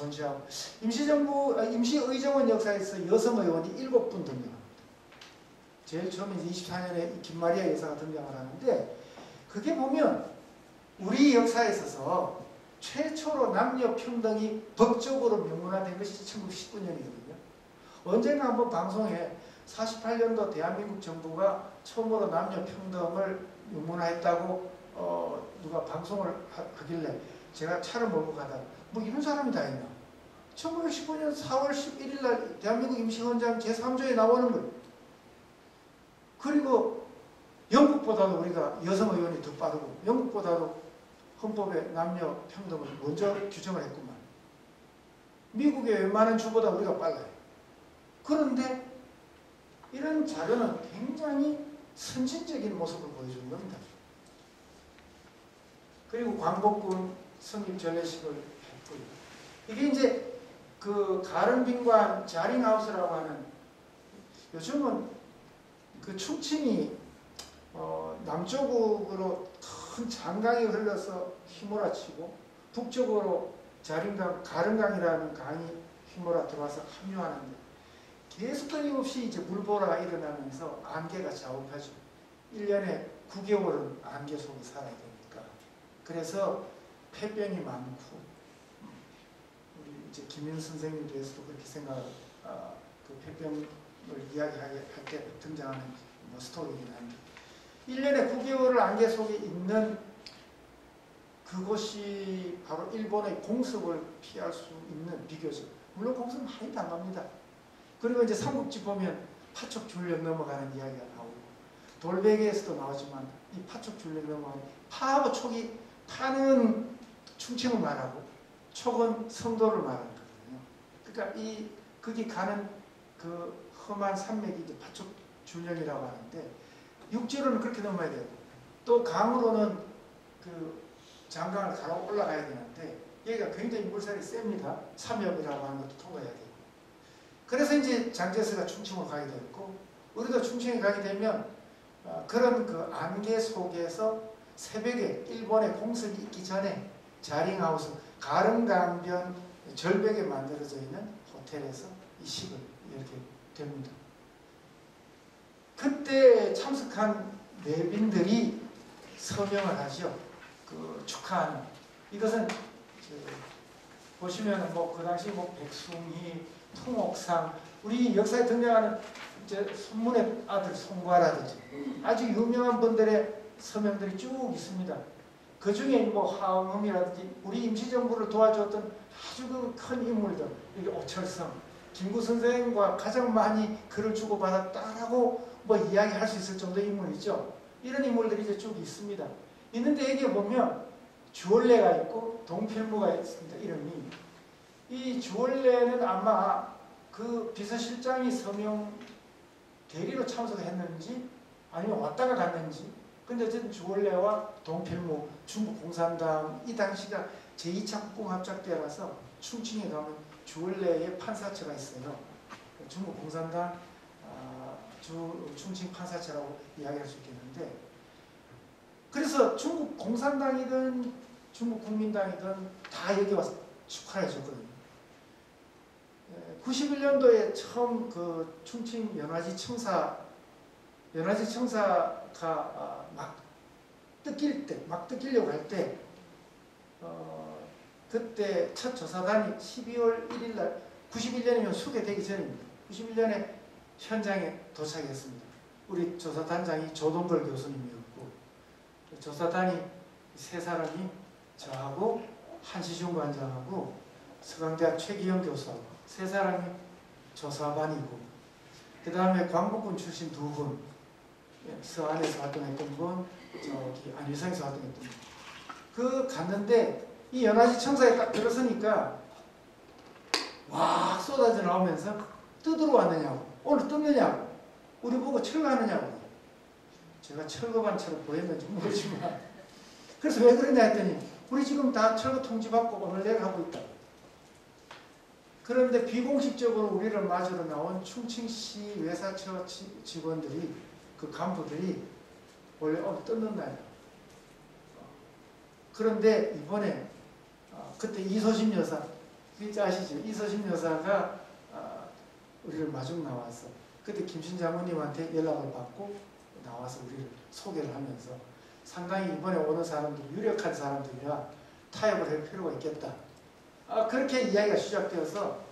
존재하고 임시의정원 역사에서 여성 의원이 7분 등장합니다. 제일 처음에 24년에 김마리아 여사가 등장을 하는데 그게 보면 우리 역사에 있어서 최초로 남녀 평등이 법적으로 명문화된 것이 1919년이거든요. 언젠가 한번 방송에 48년도 대한민국 정부가 처음으로 남녀 평등을 명문화했다고 누가 방송을 하길래 제가 차를 몰고 가다가 뭐 이런 사람이 다 있나. 1915년 4월 11일 날 대한민국 임시헌장 제3조에 나오는 거예요. 그리고 영국보다도 우리가 여성 의원이 더 빠르고 영국보다도 헌법에 남녀 평등을 먼저 규정을 했구만. 미국의 웬만한 주보다 우리가 빨라요. 그런데 이런 자료는 굉장히 선진적인 모습을 보여주는 겁니다. 그리고 광복군 성립 전례식을 했고요. 이게 이제 그 가른빈관 자링하우스라고 하는 요즘은 그 충칭이 남쪽으로 큰 장강이 흘러서 휘몰아치고 북쪽으로 자린강, 가른강이라는 강이 휘몰아 들어와서 합류하는데 계속 끊임없이 이제 물보라가 일어나면서 안개가 자욱하죠. 1년에 9개월은 안개 속에 살아야 되니까. 그래서 폐병이 많고 우리 이제 김윤 선생님에 대해서도 그렇게 그 폐병을 이야기할 때 등장하는 뭐 스토리이긴 한데 1년에 9개월을 안개 속에 있는 그것이 바로 일본의 공습을 피할 수 있는 비교적. 물론 공습 많이 당합니다. 그리고 이제 삼국지 보면 파촉줄력 넘어가는 이야기가 나오고 돌베개에서도 나오지만 이 파촉줄력 넘어가는 파하고 촉이 파는 충칭을 말하고 촉은 성도를 말하는 거거든요. 그러니까 거기 가는 그 험한 산맥이 이제 파촉줄력이라고 하는데 육지로는 그렇게 넘어야 되고 또 강으로는 그 장강을 가로 올라가야 되는데 여기가 굉장히 물살이 셉니다. 삼엽이라고 하는 것도 통과해야 되고 그래서 이제 장제스가 충칭을 가게 됐고 우리도 충칭에 가게 되면 그런 그 안개 속에서 새벽에 일본의 공습이 있기 전에 자링하우스 가른강변 절벽에 만들어져 있는 호텔에서 이 식을 이렇게 됩니다. 그때 참석한 내빈들이 서명을 하죠. 그 축하하는. 이것은 보시면 뭐 그 당시 뭐 백숭이, 통옥상, 우리 역사에 등장하는 이제 손문의 아들 송과라든지 아주 유명한 분들의 서명들이 쭉 있습니다. 그 중에 뭐 하흥음이라든지 우리 임시정부를 도와주었던 아주 그 큰 인물들, 여기 오철성, 김구 선생과 가장 많이 글을 주고받았다라고 뭐 이야기할 수 있을 정도의 인물이죠. 이런 인물들이 이제 쭉 있습니다. 있는데 여기에 보면 주월래가 있고 동필무가 있습니다. 이름이. 이 주월래는 아마 그 비서실장이 서명 대리로 참석했는지 아니면 왔다가 갔는지 근데 어쨌든 주월래와 동필무, 중국 공산당 이 당시가 제2차 국공합작 때라서 충칭에 가면 주월래의 판사처가 있어요. 중국 공산당 충칭 판사처라고 이야기할 수 있겠는데 그래서 중국 공산당이든 중국 국민당이든 다 여기 와서 축하해 줬거든요. 91년도에 처음 그 충칭 연화지 청사가 막 뜯기려고 할 때 그때 첫 조사단이 12월 1일 날 91년이면 수개되기 전입니다. 91년에 현장에 도착했습니다. 우리 조사단장이 조동걸 교수님이었고 조사단이 세 사람이 저하고 한시중 관장하고 서강대학 최기영 교수하고 세 사람이 조사반이고 그 다음에 광복군 출신 두 분, 서안에서 활동했던 분, 저기 안유성에서 활동했던 분. 그 갔는데 이 연화지 청사에 딱 들어서니까 와 쏟아져 나오면서 뜯으러 왔느냐고, 오늘 뜯느냐고, 우리 보고 철거하느냐고. 제가 철거반처럼 보였는지 모르지만 그래서 왜 그러냐 했더니 우리 지금 다 철거 통지받고 오늘 내일 하고 있다. 그런데 비공식적으로 우리를 맞으러 나온 충칭시 외사처 직원들이 그 간부들이 원래 오늘 뜯는 날이야. 그런데 이번에 그때 이소심 여사 그 아시죠? 이서심 여사가 우리를 마중 나와서 그때 김신 장모님한테 연락을 받고 나와서 우리를 소개를 하면서 상당히 이번에 오는 사람들이 유력한 사람들이라 타협을 할 필요가 있겠다. 그렇게 이야기가 시작되어서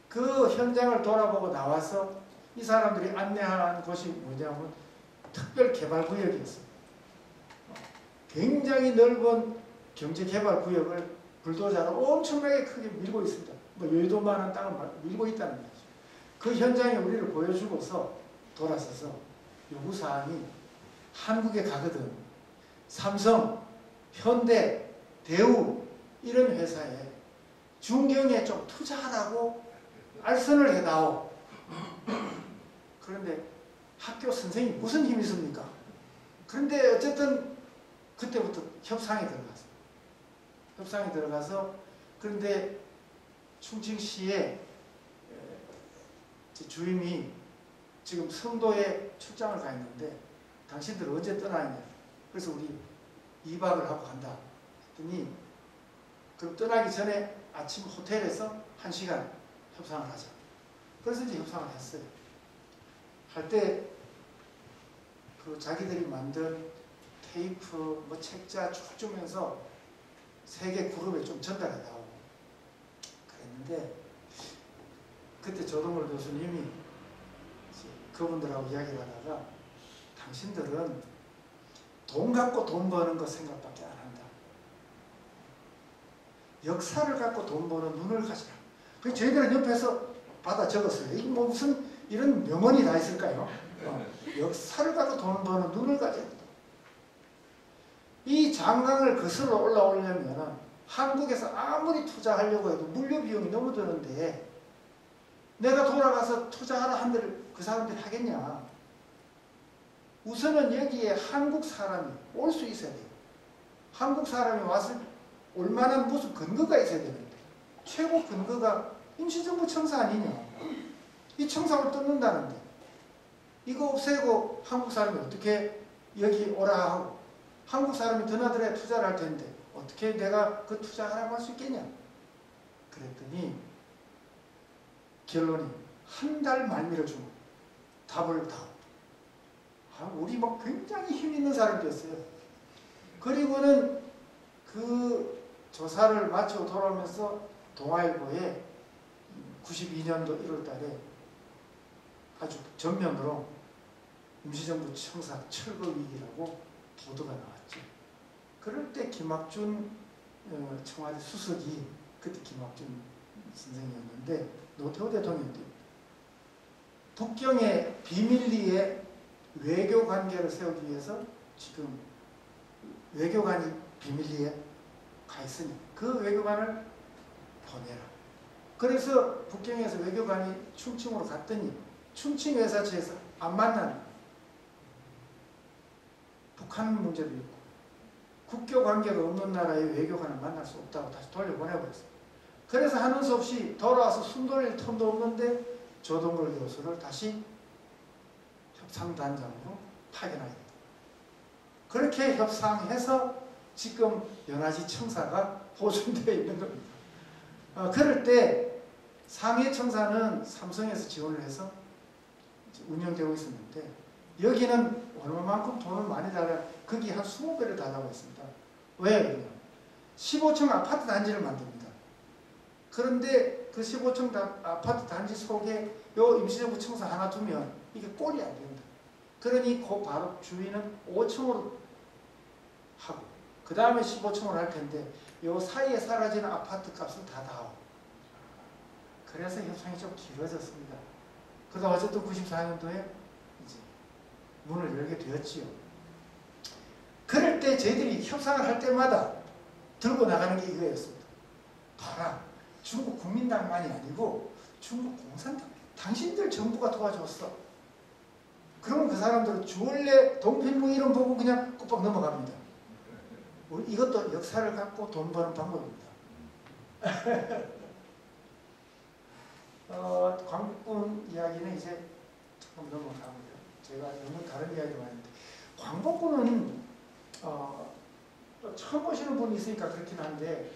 그 현장을 돌아보고 나와서 이 사람들이 안내한 곳이 뭐냐면 특별개발구역이었어요. 굉장히 넓은 경제개발구역을 불도저로 엄청나게 크게 밀고 있습니다. 뭐 여의도만한 땅을 밀고 있다는 거죠. 그 현장에 우리를 보여주고서 돌아서서 요구사항이 한국에 가거든 삼성, 현대, 대우 이런 회사에 중경에 좀 투자하라고 알선을 해다오. 그런데 학교 선생님이 무슨 힘이 있습니까? 그런데 어쨌든 그때부터 협상에 들어가서 그런데 충칭시에 주임이 지금 성도에 출장을 가 있는데 당신들 언제 떠나냐. 그래서 우리 2박을 하고 간다 했더니 그럼 떠나기 전에 아침 호텔에서 1시간 협상을 하자. 그래서 이제 협상을 했어요. 할 때 그 자기들이 만든 테이프, 뭐 책자 쭉 주면서 세계 그룹에 좀 전달해다오. 그랬는데 그때 조동걸 교수님이 그분들하고 이야기를 하다가 당신들은 돈 갖고 돈 버는 거 생각밖에 안 한다. 역사를 갖고 돈 버는 눈을 가지라. 그래서 저희들은 옆에서 받아 적었어요. 이게 뭐 무슨 이런 명언이 다 있을까요? 역사를 갖고 돈 버는 눈을 가져야 한다. 이 장강을 거슬러 올라오려면 한국에서 아무리 투자하려고 해도 물류 비용이 너무 드는데 내가 돌아가서 투자하라 한들 그 사람들이 하겠냐. 우선은 여기에 한국 사람이 올 수 있어야 돼요. 한국 사람이 왔을 올 만한 무슨 근거가 있어야 되는데 최고 근거가 임시정부 청사 아니냐. 이 청사를 뜯는다는데 이거 없애고 한국 사람이 어떻게 여기 오라 하고 한국 사람이 드나들어야 투자를 할 텐데 어떻게 내가 그 투자하라고 할 수 있겠냐. 그랬더니 결론이 한 달 말미를 주고 답을 다. 우리 막 굉장히 힘 있는 사람들이었어요. 그리고는 그 조사를 마치고 돌아오면서 동아일보에 92년도 1월 달에 아주 전면으로 임시정부 청사 철거 위기라고 보도가 나왔죠. 그럴 때 김학준 청와대 수석이 그때 김학준 선생이었는데 노태우 대통령이 북경의 비밀리에 외교관계를 세우기 위해서 지금 외교관이 비밀리에 가 있으니 그 외교관을 보내라. 그래서 북경에서 외교관이 충칭으로 갔더니 충칭 회사처에서 안 만나는 북한 문제도 있고 국교 관계가 없는 나라의 외교관을 만날 수 없다고 다시 돌려보내버렸어요. 그래서 하는 수 없이 돌아와서 숨 돌릴 틈도 없는데 조동걸 교수를 다시 협상단장으로 파견하게 됩니다. 그렇게 협상해서 지금 연화지 청사가 보존되어 있는 겁니다. 그럴 때 상해 청사는 삼성에서 지원을 해서 운영되고 있었는데 여기는 얼마만큼 돈을 많이 달라 거기 한 20배를 달라고 했습니다. 왜 그러냐? 15층 아파트 단지를 만듭니다. 그런데 그 15층 아파트 단지 속에 요 임시정부 청사 하나 두면 이게 꼴이 안 된다. 그러니 그 바로 주인은 5층으로 하고 그 다음에 15층으로 할 텐데 요 사이에 사라지는 아파트 값을 다 다오. 그래서 협상이 좀 길어졌습니다. 그러다 어쨌든 94년도에 이제 문을 열게 되었지요. 그럴 때 저희들이 협상을 할 때마다 들고 나가는 게 이거였습니다. 봐라, 중국 국민당만이 아니고 중국 공산당, 당신들 정부가 도와줬어. 그러면 그 사람들은 주원래 동필무 이름 보고 그냥 꾹꾹 넘어갑니다. 이것도 역사를 갖고 돈 버는 방법입니다. 광복군 이야기는 이제 조금 넘어갑니다. 제가 너무 다른 이야기도 많은데 광복군은 처음 보시는 분이 있으니까 그렇긴 한데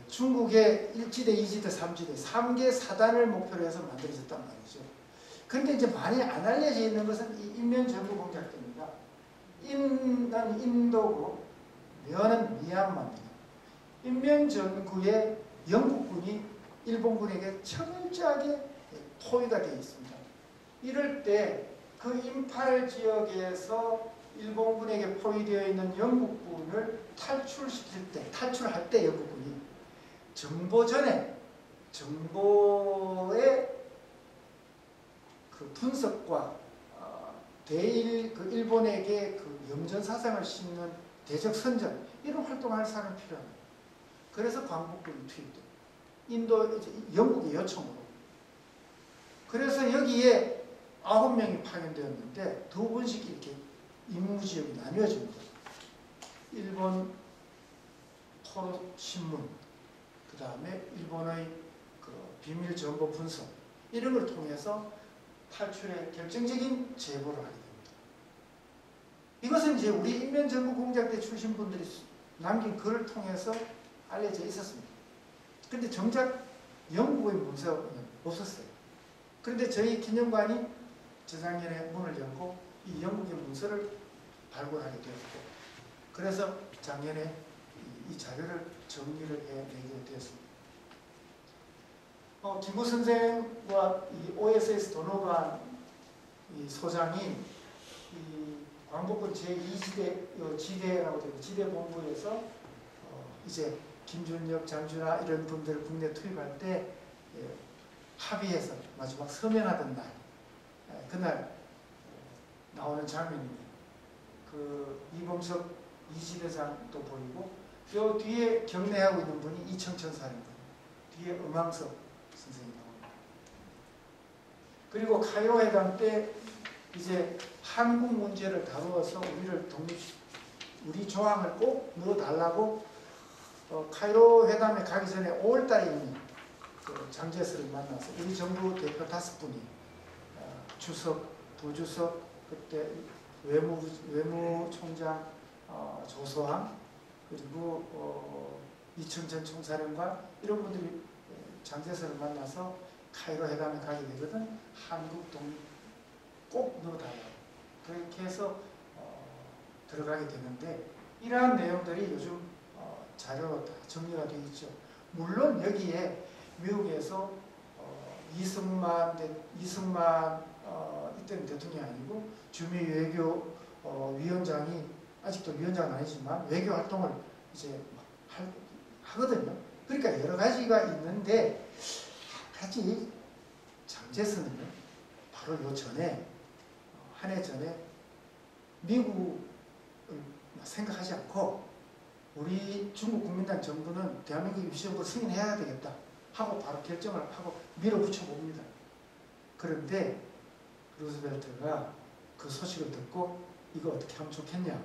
중국의 1지대, 2지대, 3지대 3개 사단을 목표로 해서 만들어졌단 말이죠. 그런데 이제 많이 안 알려져 있는 것은 이 인면전구 공작대입니다. 인은 인도고 면은 미얀마입니다. 인면전구에 영국군이 일본군에게 철저하게 포위가 되어 있습니다. 이럴 때 그 임팔 지역에서 일본군에게 포위되어 있는 영국군을 탈출할 때 영국군이 정보의 그 분석과 그 일본에게 그 염전 사상을 심는 대적 선전 이런 활동을 할 사람이 필요합니다. 그래서 광복군이 투입돼요. 영국의 요청으로. 그래서 여기에 9명이 파견되었는데 두 번씩 이렇게 임무지역이 나뉘어집니다. 일본 토로신문, 그 다음에 일본의 그 비밀 정보 분석 이런 걸 통해서 탈출에 결정적인 제보를 하게 됩니다. 이것은 이제 우리 인면정부 공작대 출신 분들이 남긴 글을 통해서 알려져 있었습니다. 그런데 정작 영국의 문서는 없었어요. 그런데 저희 기념관이 재작년에 문을 열고 이 영국의 문서를 발굴하게 되었고, 그래서 작년에 이 자료를 정리를 해내게 되었습니다. 김구 선생과 이 OSS 도노반 이 소장이 이 광복군 제2지대 지대라고 되는 지대 본부에서 이제 김준혁, 장준하 이런 분들을 국내 투입할 때 합의해서 마지막 서명하던 날, 그날 나오는 장면입니다. 그 이범석 이지대장도 보이고 저 뒤에 경례하고 있는 분이 이청천 사령관, 뒤에 음왕석 선생님 나옵니다. 그리고 카이로 회담 때 이제 한국 문제를 다루어서 우리 조항을 꼭 넣어달라고 카이로 회담에 가기 전에 5월달에 이미 그 장제스를 만나서 우리 정부 대표 5분이 주석, 부주석, 그때 외무총장 조소왕, 그리고 이청천 총사령관 이런 분들이 장제스를 만나서 카이로 회담에 가게 되거든. 한국 독립 꼭 넣어달라고 그렇게 해서 들어가게 되는데, 이러한 내용들이 요즘 자료로 다 정리가 되어 있죠. 물론 여기에 미국에서 이승만 이때는 대통령이 아니고 주미 외교 위원장이 아직도 위원장은 아니지만 외교 활동을 이제 하거든요. 그러니까 여러 가지가 있는데, 한 가지 장제스는요, 바로 요 전에 한 해 전에 미국을 생각하지 않고 우리 중국 국민당 정부는 대한민국 임시정부를 승인해야 되겠다 하고 바로 결정을 하고 밀어붙여 봅니다. 그런데 루즈벨트가 그 소식을 듣고 이거 어떻게 하면 좋겠냐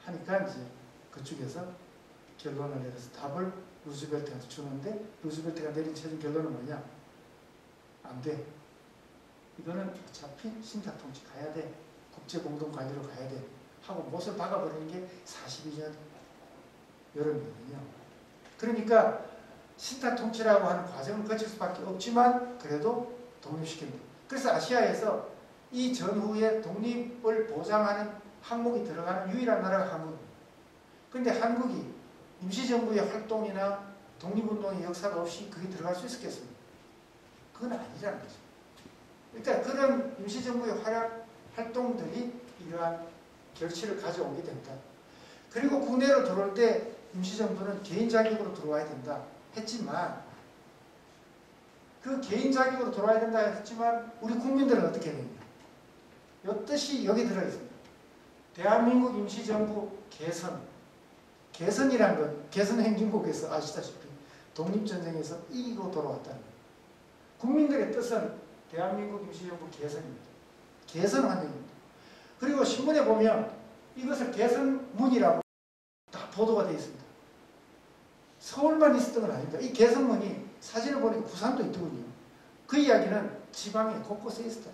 하니까 이제 그쪽에서 결론을 내려서 답을 루즈벨트한테 주는데, 루즈벨트가 내린 최종 결론은 뭐냐? 안 돼. 이거는 어차피 신탁 통치 가야 돼. 국제 공동 관리로 가야 돼. 하고 못을 박아버리는 게 42년 여름이거든요. 그러니까 신탁 통치라고 하는 과정을 거칠 수밖에 없지만 그래도 독립시킵니다. 그래서 아시아에서 이 전후에 독립을 보장하는 항목이 들어가는 유일한 나라가 한국입니다. 그런데 한국이 임시정부의 활동이나 독립운동의 역사가 없이 그게 들어갈 수 있었겠습니까? 그건 아니라는 거죠. 그러니까 그런 임시정부의 활동들이 이러한 결실을 가져오게 된다. 그리고 국내로 들어올 때 임시정부는 개인 자격으로 들어와야 된다 했지만, 그 개인 자격으로 들어와야 된다 했지만 우리 국민들은 어떻게 되냐? 이 뜻이 여기 들어있습니다. 대한민국 임시정부 개선이란 건 개선행진국에서 아시다시피 독립전쟁에서 이기고 돌아왔다는 거예요. 국민들의 뜻은 대한민국 임시정부 개선입니다. 개선 환영입니다. 그리고 신문에 보면 이것을 개선문이라고 다 보도가 되어 있습니다. 서울만 있었던 건 아닙니다. 이 개선문이 사진을 보니까 부산도 있더군요. 그 이야기는 지방에 곳곳에 있었다.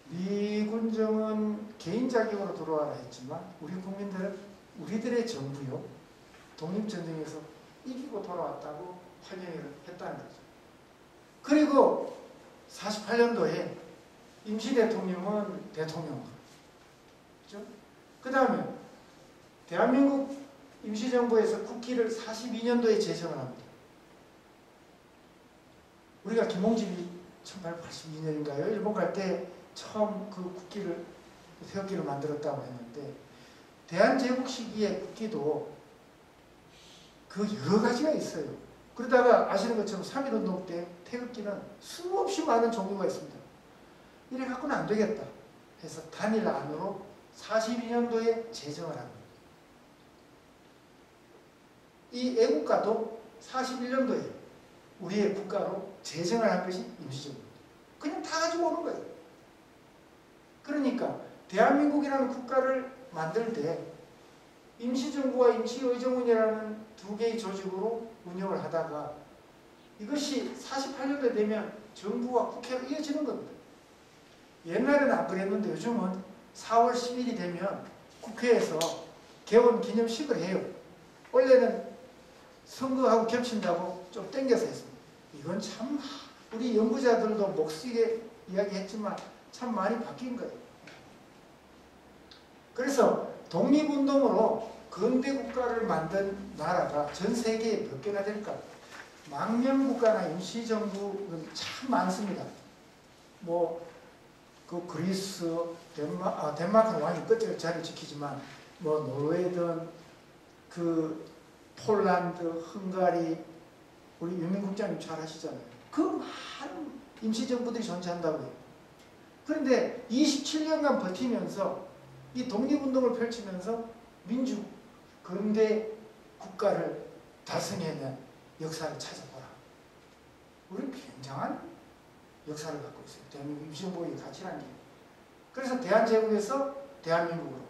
미군정은 개인 자격으로 들어와라 했지만 우리 국민들은 우리들의 정부요, 독립전쟁에서 이기고 돌아왔다고 환영회를 했다는 거죠. 그리고 48년도에 임시대통령은 대통령. 그렇죠? 그 다음에 대한민국 임시정부에서 국기를 42년도에 제정을 합니다. 우리가 김홍집이 1882년인가요? 일본 갈 때 처음 그 국기를, 태극기를 만들었다고 했는데, 대한제국 시기의 국기도 그 여러 가지가 있어요. 그러다가 아시는 것처럼 3.1운동 때 태극기는 수없이 많은 종류가 있습니다. 이래 갖고는 안 되겠다 해서 단일 안으로 42년도에 제정을 합니다. 이 애국가도 41년도에 우리의 국가로 제정을 한 것이 임시정부입니다. 그냥 다 가지고 오는 거예요. 그러니까 대한민국이라는 국가를 만들 때 임시정부와 임시의정원이라는 두 개의 조직으로 운영을 하다가 이것이 48년도에 되면 정부와 국회로 이어지는 겁니다. 옛날에는 안 그랬는데 요즘은 4월 10일이 되면 국회에서 개원 기념식을 해요. 원래는 선거하고 겹친다고 좀 땡겨서 했습니다. 이건 참 우리 연구자들도 목쓰게 이야기했지만 참 많이 바뀐 거예요. 그래서 독립운동으로 근대 국가를 만든 나라가 전 세계에 몇 개나 될까? 망명국가나 임시정부는 참 많습니다. 그 그리스, 덴마크는 왕이 끝까지 자리를 지키지만 노르웨이든 그 폴란드, 헝가리, 우리 유명국장님 잘 아시잖아요. 그 많은 임시정부들이 존재한다고 해요. 그런데 27년간 버티면서 이 독립운동을 펼치면서 민주 근대 국가를 달성해낸 역사를 찾아보라. 우리는 굉장한 역사를 갖고 있어요. 대한민국 임시정부의 가치라는 게. 그래서 대한제국에서 대한민국으로.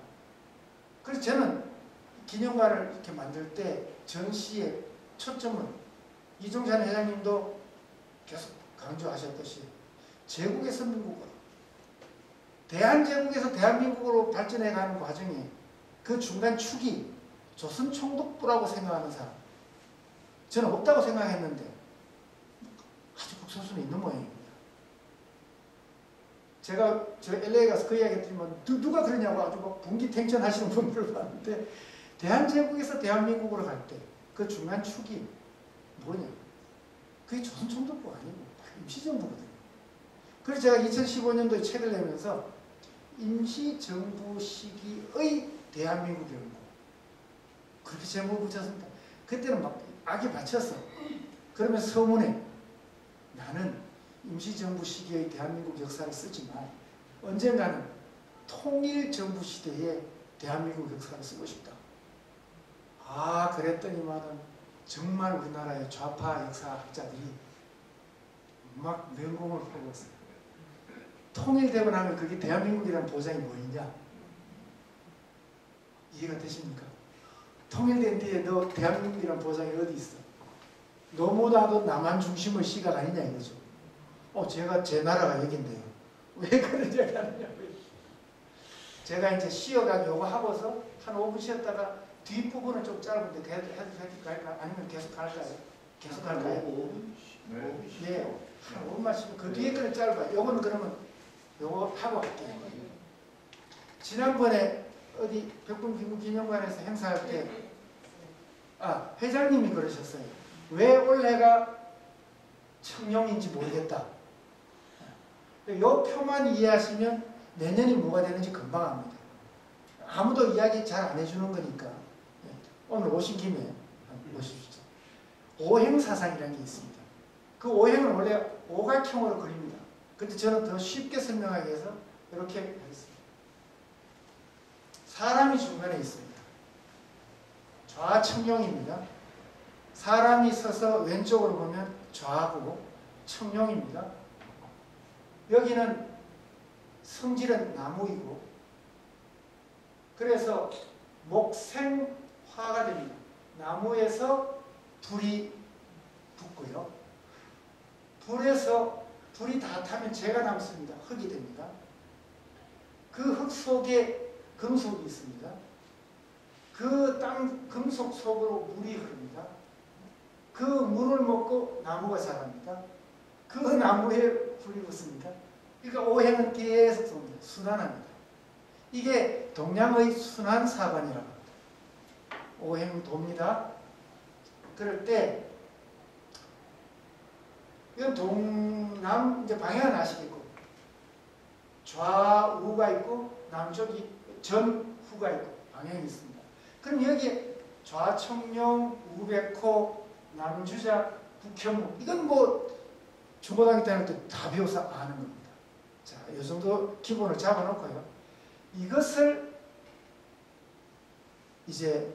그래서 저는 기념관을 이렇게 만들 때 전시의 초점은 이종찬 회장님도 계속 강조하셨듯이 제국에서 민국으로, 대한제국에서 대한민국으로 발전해가는 과정에 그 중간 축이 조선총독부라고 생각하는 사람, 저는 없다고 생각했는데 아주 극소수는 있는 모양입니다. 제가 LA 가서 그 이야기 드리면 누가 그러냐고 아주 막 분기탱천하시는 분들을 봤는데, 대한제국에서 대한민국으로 갈 때 그 중간 축이 뭐냐? 그게 조선총독부가 아니고 임시정부거든요. 그래서 제가 2015년도에 책을 내면서 임시정부 시기의 대한민국이라고 그렇게 제목을 붙였습니다. 그때는 막 악에 받쳤어. 그러면 서문에 나는 임시정부 시기의 대한민국 역사를 쓰지만 언젠가는 통일정부 시대의 대한민국 역사를 쓰고 싶다. 그랬더니만은 정말 우리나라의 좌파 역사학자들이 막 맹공을 하고 있어요. 통일되고 나면 그게 대한민국이라는 보장이 뭐있냐? 이해가 되십니까? 통일된 뒤에 너 대한민국이라는 보장이 어디 있어? 너무나도 남한 중심의 시각 아니냐 이거죠. 제가 제 나라가 여긴데요. 왜 그런 얘기 하느냐고요. 제가 이제 쉬어가지고 요거 하고서 한 5분 쉬었다가 뒷부분은 좀 짧은데 해도 갈까요? 아니면 계속 갈까요? 계속 갈까요? 네. 한 5분만 쉬면 그 뒤에 거는 짧아요. 요거는 그러면 요거 하고 할게요. 지난번에 어디 벽분기념관에서 행사할 때 회장님이 그러셨어요. 왜 올해가 청룡인지 모르겠다. 요 표만 이해하시면 내년이 뭐가 되는지 금방 압니다. 아무도 이야기 잘 안 해주는 거니까 오늘 오신 김에 보십시오. 오행사상이라는 게 있습니다. 그 오행은 원래 오각형으로 그립니다. 근데 저는 더 쉽게 설명하기 위해서 이렇게 하겠습니다. 사람이 중간에 있습니다. 좌청룡입니다. 사람이 서서 왼쪽으로 보면 좌고 청룡입니다. 여기는 성질은 나무이고, 그래서 목생화가 됩니다. 나무에서 불이 붙고요. 불이 다 타면 재가 남습니다. 흙이 됩니다. 그 흙 속에 금속이 있습니다. 그 땅 금속 속으로 물이 흐릅니다. 그 물을 먹고 나무가 자랍니다. 그 나무에 불이 붙습니다. 그러니까 오행은 계속 돕니다. 순환합니다. 이게 동양의 순환 사관이라고 합니다. 오행 돕니다. 그럴 때 이건 동남 이제 방향은 아시겠고 좌우가 있고 남쪽이 전후가 있고 방향이 있습니다. 그럼 여기에 좌청룡, 우백호, 남주작, 북현무 이건 뭐 중고등학교 때는 다 배워서 아는 겁니다. 자, 이 정도 기본을 잡아놓고요. 이것을 이제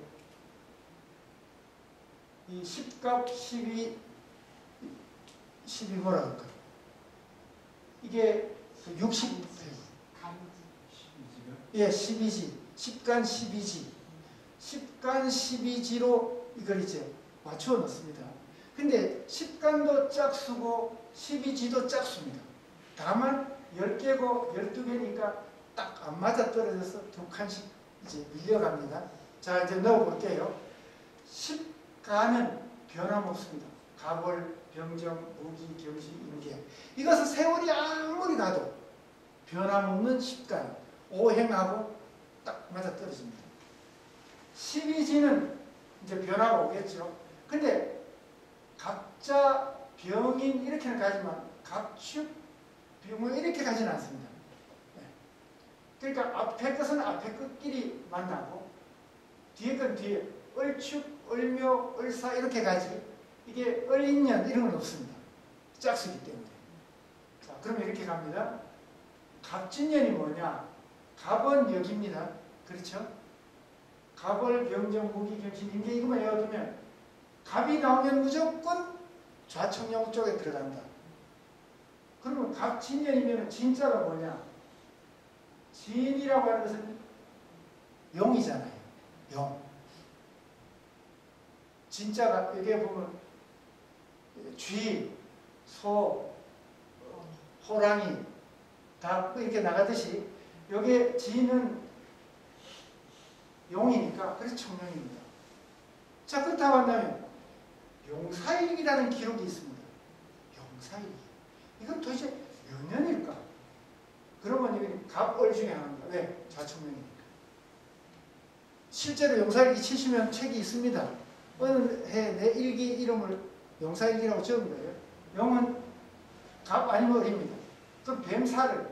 이 10갑 12 뭐라 그럴까요? 이게 60 예, 12지. 10간 12지. 10간 12지로 이걸 이제 맞추어 놓습니다. 근데 10간도 짝수고 12지도 짝수입니다. 다만 10개고 12개니까 딱 안 맞아 떨어져서 두 칸씩 이제 밀려갑니다. 자, 이제 넣어볼게요. 10간은 변함없습니다. 갑월, 병정, 무기, 경시, 임계. 이것은 세월이 아무리 가도 변함없는 10간. 오행하고 딱 맞아 떨어집니다. 12지는 이제 변화가 오겠죠. 근데 갑자, 병인 이렇게는 가지만 갑축, 병을 이렇게 가지는 않습니다. 그러니까 앞에 것은 앞에 것끼리 만나고 뒤에 건 뒤에 을축, 을묘, 을사 이렇게 가지 이게 을인년 이런 건 없습니다. 짝수이기 때문에. 자, 그러면 이렇게 갑니다. 갑진년이 뭐냐? 갑은 여기입니다. 그렇죠? 갑을 병정, 무기, 경신, 임계 이것만 외워두면 갑이 나오면 무조건 좌청룡 쪽에 들어간다. 그러면 갑진년이면 진짜가 뭐냐? 진이라고 하는 것은 용이잖아요. 용. 진짜가 여기에 보면 쥐, 소, 호랑이 다 이렇게 나가듯이 여기에 진은 용이니까 그래서 청룡입니다. 자, 그렇다고 한다면 용사일기라는 기록이 있습니다. 용사일기. 이건 도대체 몇 년일까? 그러면 이게 갑월 중에 하나입니다. 왜? 좌청룡이니까. 실제로 용사일기 치시면 책이 있습니다. 어느 해 내 일기 이름을 용사일기라고 적은 거예요. 용은 갑 아니면 을입니다. 그럼 뱀사를,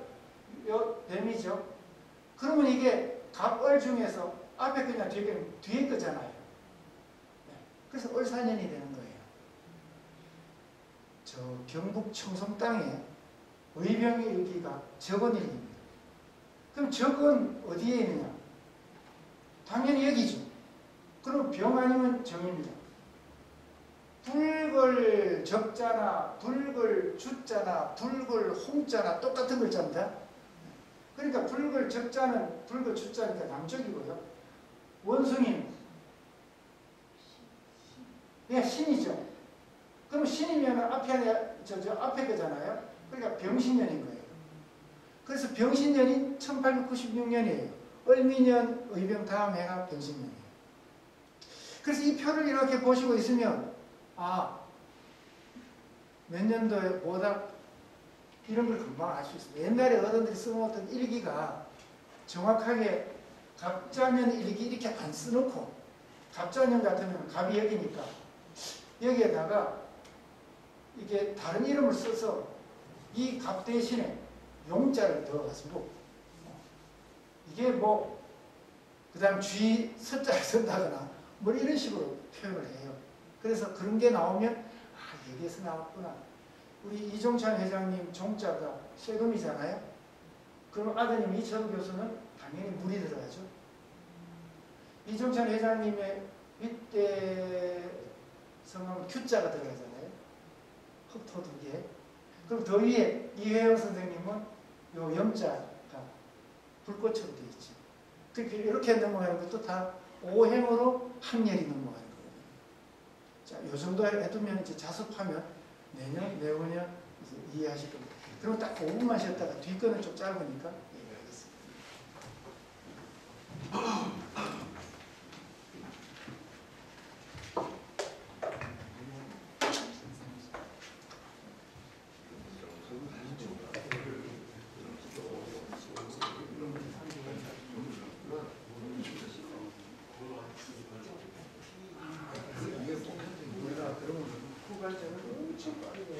뱀이죠. 그러면 이게 갑월 중에서 앞에 거냐 뒤에 거냐 뒤에 거잖아요. 네. 그래서 을사년이 되는 거예요. 저 경북 청송 땅에 의병의 일기가 적은일기입니다. 그럼 적은 어디에 있느냐? 당연히 여기죠. 그럼 병 아니면 정입니다. 불글 적자나 불글 주자나 불글 홍자나 똑같은 글자입니다. 그러니까 불글 적자는 불글 주자니까 남쪽이고요. 원숭이는 예, 신이죠. 그럼 신이면 앞에 저 앞에 거잖아요. 그러니까 병신년인 거예요. 그래서 병신년이 1896년이에요. 을미년 의병 다음 해가 병신년이에요. 그래서 이 표를 이렇게 보시고 있으면 아, 몇 년도에 뭐다 이런 걸 금방 알 수 있습니다. 옛날에 어른들이 써놓았던 일기가 정확하게 갑자년 일기 이렇게 안 써놓고 갑자년 같으면 갑이 여기니까 여기에다가 이게 다른 이름을 써서 이 갑 대신에 용자를 넣어가지고 이게 뭐 그 다음 쥐 서자를 쓴다거나 뭐 이런 식으로 표현을 해요. 그래서 그런 게 나오면 아, 여기에서 나왔구나. 우리 이종찬 회장님 종자가 세금이잖아요. 그럼 아드님 이철우 교수는 당연히 물이 들어가죠. 이종찬 회장님의 윗대 성함은 Q자가 들어가잖아요. 흑토 두 개. 그럼 더 위에 이회영 선생님은 요 염자가 불꽃으로 되어 있죠. 그렇게 이렇게 넘어가는 것도 다 오행으로 합렬이 넘어가는 거거든요. 자, 요 정도 해두면 이제 자습하면 내년, 내후년 이제 이해하실 겁니다. 그리고 딱 5분만 쉬었다가 뒷거는 좀 짧으니까 얘기하겠습니다. 발전을 엄청 빠르게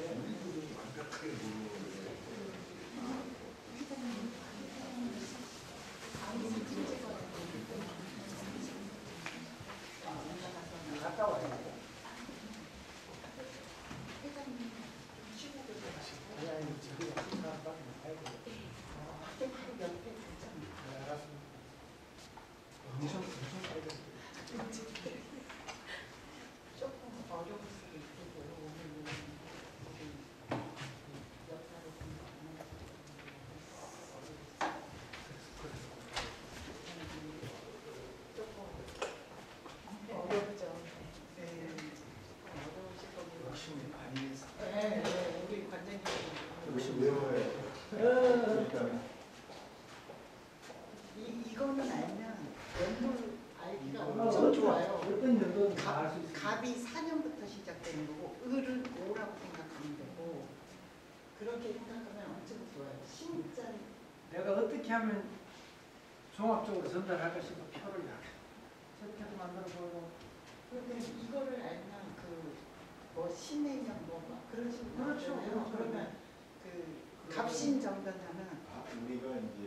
완벽하게 모르는 갔다 와요. 아니, 저기가 생각밖에 못하고. 바로 옆에 있잖아요. 알았습니다. 엄청 빠르게. 조금 어려울 수도 있고 역사를 조금 어렵죠. 어려우실 거고. 욕심이 많이 해서. 네, 우리 관장님. 욕심 외워요. 이거는 알면 연물 알기가 엄청 그렇죠. 좋아요. 어떤 연도는 다 알 수 있어요. 갑이 4년부터 시작되는 거고 을은 5라고 생각하면 되고 그렇게 생각하면 엄청 좋아요. 진짜 내가 어떻게 하면 종합적으로 전달할까 싶어 표를 약해. 저렇게도 만들어 보고. 그런데 이거를 알면 그뭐 신내년 뭐 그런 식으로 그렇죠. 나오잖아요. 그러면 그 갑신정변하면 아, 우리가 이제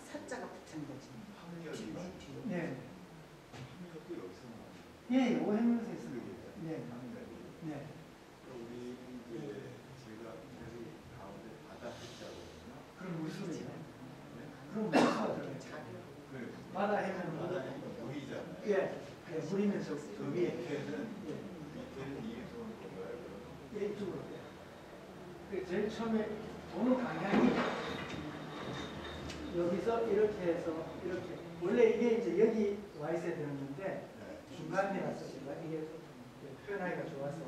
사자가 붙은 거지. 학력이 뒤에. 네. 학력도 여기서 나와요. 예, 오행에서 있습니다. 네. 학력이. 네. 우리 이제 제가 여기 가운데 바다 해자거든요. 그럼 물소리죠. 그럼 물소가 들어요. 그 바다 해면 바다 해가 물이잖아요. 예. 예, 물이면서 그 그 위에. 밑에는 예. 이에서 온 거예요. 예, 이쪽으로. 그 제일 처음에 보는 방향이 여기서 이렇게 해서 이렇게. 원래 이게 이제 여기 와 있어야 되는데 네. 중간이라서 제가 이게 표현하기가 좋아서.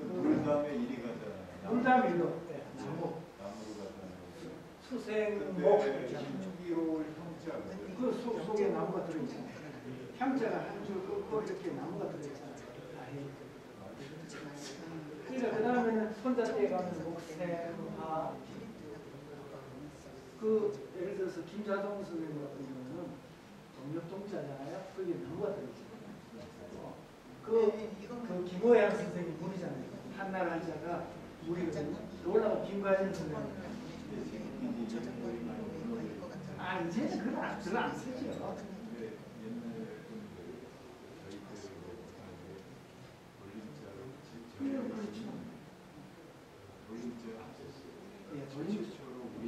물 다음에 이리 가잖아요. 물 다음에 일로. 네, 나무. 나무로 가잖아요. 수생목. 근데 신기올 형자거든요. 그 속에 나무가 들어있잖아요. 향자가 한 줄 긋고 이렇게 나무가 들어있잖아요. 그러니까 그 다음에는 손자 떼 가면 목샘화. 그 예를 들어서 김자동 선생님 같은 경우는 동력동자잖아요. 거기에 나무가 들어있잖아요. 그 김호양 선생님 물이잖아요. 한날 한자가 물이거든요. 놀라고 김과진 선생님. 아 이제는 그걸 안 쓰죠. 근데 옛날 분들 저희 때로 돌림자로 그렇죠. 돌림자 합쳤어요. 예, 돌림자. 최초로 우리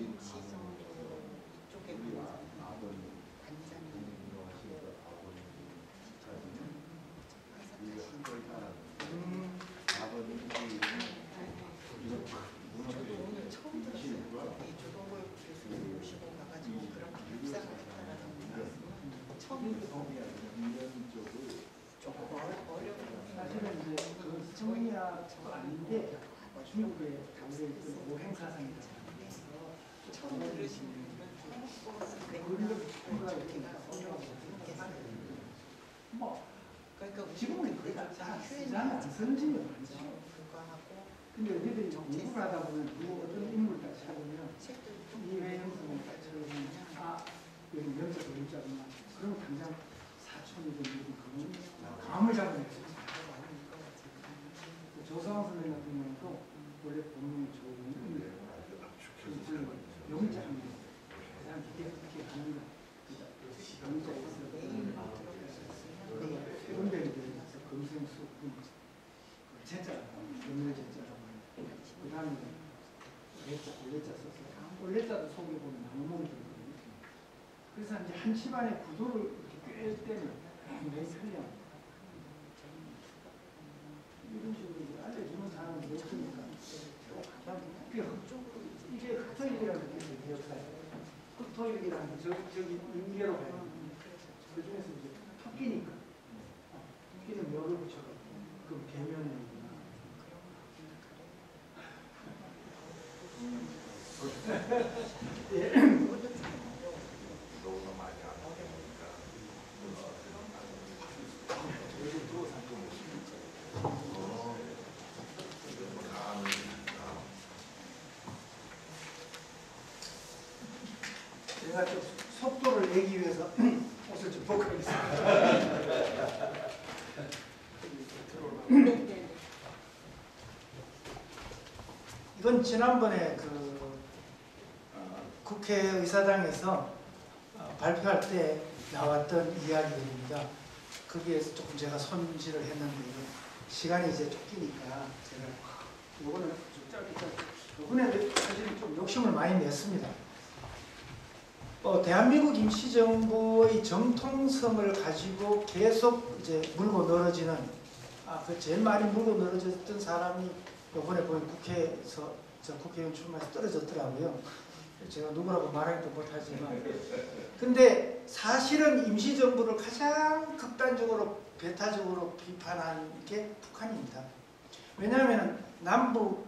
쪽에 우리 보면 아버님 관장님 국민으로 하시던 아버님까지는 우리가 학교를 아버님이 저도 오늘 처음 들었어요. 이 조동걸 교수님 모시고 가가지고 그런 입상을 했다라는 말씀은 처음 들었어요. 이런 쪽을 조금 어려운 사실은 이제 그 성리학도 아닌데 중국의 우리 오행사상이잖아요. 처음 들으시는 그걸 생각해보니까 뭐 그러니까 지금은 거의 다 쓰잖아. 안 쓰는 집이 많죠. 불과하고 근데 우리들이 공부를 하다 보면 그 어떤 인물을 딱 찾으면 책도 이회영 선생님 딱 찾으면 아 여기 명자 돌림자구나. 그럼 당장 사촌이든 누구 그런 감을 잡아내죠. 조상원 선생님 같은 경우도 원래 본명이 조용인데 영장이 가장 깊게 가는 거. 영장이 있어요. 세운대에 대해서 금생수, 제자, 금물제자라고 해요. 그 다음에 올레자 썼어요. 올레자도 속에 보면 나무목이 들거든요. 그래서 이제 한 집안의 구도를 이렇게 꿰 때면 굉장히 편리합니다. 이런 식으로 알려주는 사람은 없으니까. 이게 흑토일이라는 게 있어요, 역사에. 흑토일이라는 게 저기 인계로 가요. 그 중에서 이제 토끼니까. 토끼는 묘를 붙여가지고. 그럼 개면이구나. 예. 너무나 많이 안 하니까 제가 좀 속도를 내기 위해서 옷을 좀 벗고 있습니다. 그건 지난번에 국회의사당에서 발표할 때 나왔던 이야기입니다. 거기에서 조금 제가 손질을 했는데요. 시간이 이제 쫓기니까 제가 요거는 좀 짧게 요번에 사실 좀 욕심을 많이 냈습니다. 대한민국 임시정부의 정통성을 가지고 계속 이제 물고 늘어지는 그 제일 많이 물고 늘어졌던 사람이 요번에 보면 국회에서 국회의원 출마해서 떨어졌더라고요. 제가 누구라고 말하기도 못하지만 근데 사실은 임시정부를 가장 극단적으로 배타적으로 비판한 게 북한입니다. 왜냐하면 남북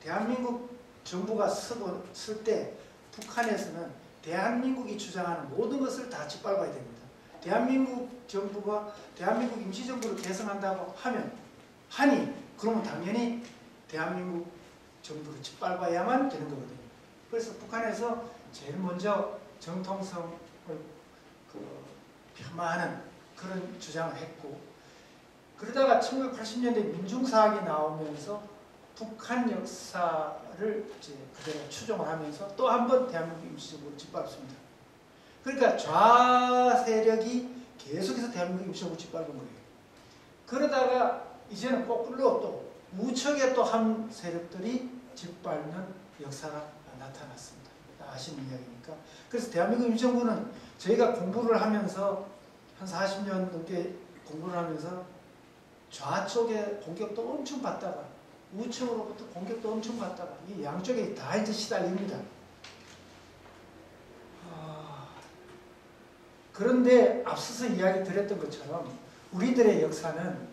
대한민국 정부가 쓸 때 북한에서는 대한민국이 주장하는 모든 것을 다 짓밟아야 됩니다. 대한민국 정부가 대한민국 임시정부를 개성한다고 하니 그러면 당연히 대한민국 정부를 짓밟아야만 되는 거거든요. 그래서 북한에서 제일 먼저 정통성을 폄하하는 그런 주장을 했고 그러다가 1980년대 민중사학이 나오면서 북한 역사를 이제 그대로 추종을 하면서 또 한 번 대한민국 임시정부를 짓밟습니다. 그러니까 좌세력이 계속해서 대한민국 임시정부를 짓밟은 거예요. 그러다가 이제는 거꾸로 또 우측에 또 한 세력들이 짓밟는 역사가 나타났습니다. 아시는 이야기니까. 그래서 대한민국 임시정부는 저희가 공부를 하면서 한 40년 넘게 공부를 하면서 좌쪽에 공격도 엄청 받다가 우측으로부터 공격도 엄청 받다가 이 양쪽에 다 이제 시달립니다. 그런데 앞서서 이야기 드렸던 것처럼 우리들의 역사는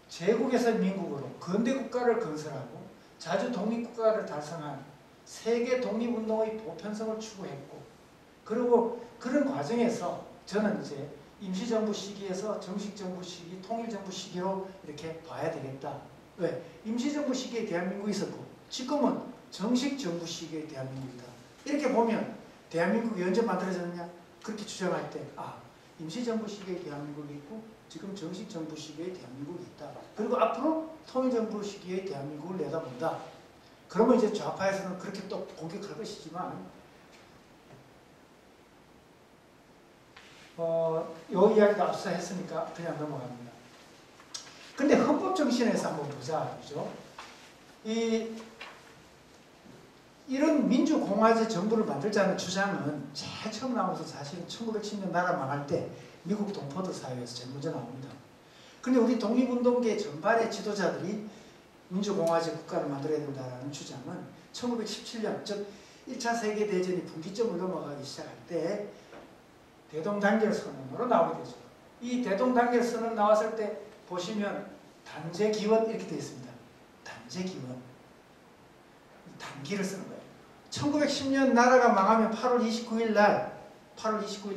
제국에서 민국으로 근대국가를 건설하고 자주 독립국가를 달성한 세계 독립운동의 보편성을 추구했고 그리고 그런 과정에서 저는 이제 임시정부 시기에서 정식정부 시기, 통일정부 시기로 이렇게 봐야 되겠다. 왜? 임시정부 시기에 대한민국이 있었고 지금은 정식정부 시기에 대한민국이다. 이렇게 보면 대한민국이 언제 만들어졌느냐? 그렇게 주장할 때 임시정부 시기에 대한민국이 있고 지금 정식정부 시기에 대한민국이 있다. 그리고 앞으로 통일정부 시기에 대한민국을 내다본다. 그러면 이제 좌파에서는 그렇게 또 공격할 것이지만 요 이야기도 앞서 했으니까 그냥 넘어갑니다. 근데 헌법 정신에서 한번 보자. 그죠? 이런 민주공화제 정부를 만들자는 주장은 제일 처음 나오면서 사실은 1910년 나라 망할 때 미국 동포들 사회에서 제일 먼저 나옵니다. 근데 우리 독립운동계 전반의 지도자들이 민주공화제 국가를 만들어야 된다는 주장은 1917년, 즉 1차 세계대전이 분기점을 넘어가기 시작할 때 대동단결선언으로 나오게 되죠. 이 대동단결선언 나왔을 때 보시면 단죄기원 이렇게 되어 있습니다. 단죄기원. 단기를 쓰는 거예요. 1910년 나라가 망하면 8월 29일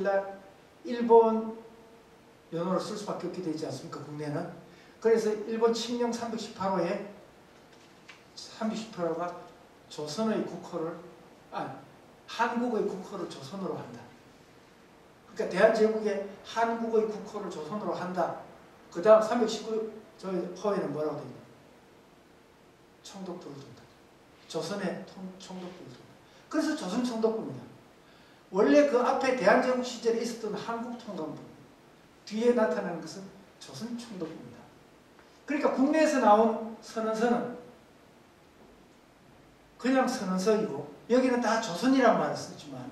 날 일본 연호를 쓸 수밖에 없게 되지 않습니까? 국내는. 그래서 일본 칙령 318호에 318호가 조선의 국호를 한국의 국호를 조선으로 한다. 그러니까 대한제국의 한국의 국호를 조선으로 한다. 그 다음 319호에는 뭐라고 되냐? 총독부를 둔다. 조선의 총독부를 둔다. 그래서 조선 총독부입니다. 원래 그 앞에 대한제국 시절에 있었던 한국통감부 뒤에 나타나는 것은 조선 총독부입니다. 그러니까 국내에서 나온 선언서는 그냥 선언서이고 여기는 다 조선이라는 말을 쓰지만